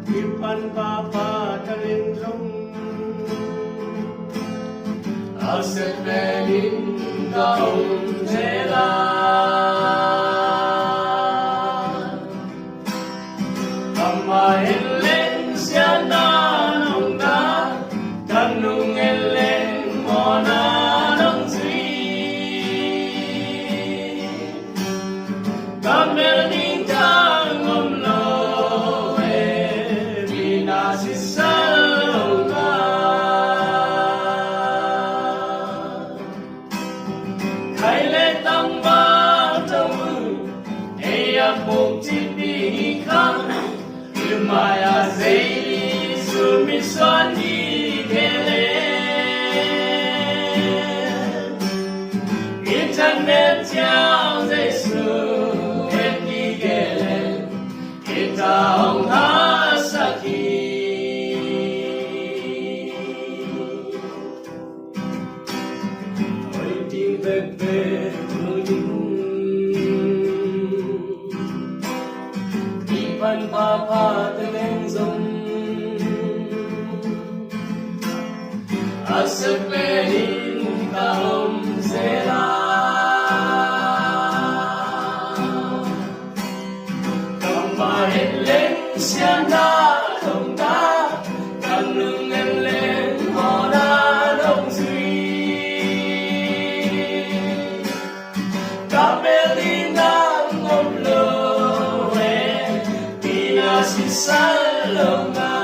Ipan papatalindong Aset menin kaong jela Kamahiling siya na nung na Kanung iling mo na nung zwi Kamiling kang umlo Binasisal ka Kailet ang batamu Eyapok tipikang Maya Zaidi Sumiswani Gele Internet yang Zesu Eti Gele Kita Hong Hasaki Oi Ting Bebe Ipan papa teleng zong Asap menin kaum zela Kamahin leng siana dong da Kanung en leng mona dong zui Kamelinang ngomlo Sinsalonga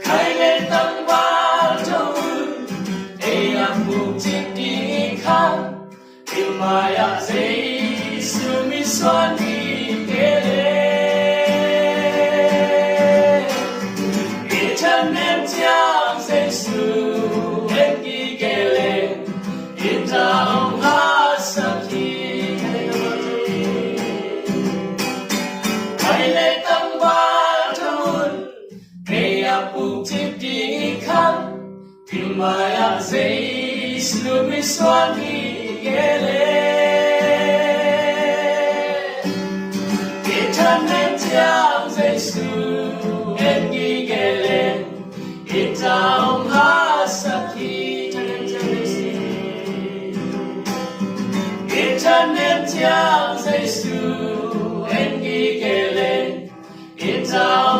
Kailet ang batong Eyang buktik di kan Ilmaya zay sumiswan di kele Internet yang zay su Eki kele Itaong hasaki Kailet ang batun Kaya putip di kan Timaya zeis lumiswan higele Internet yang zeis lu engigele Itaong hasaki Internet yang zeis lu engigele It's all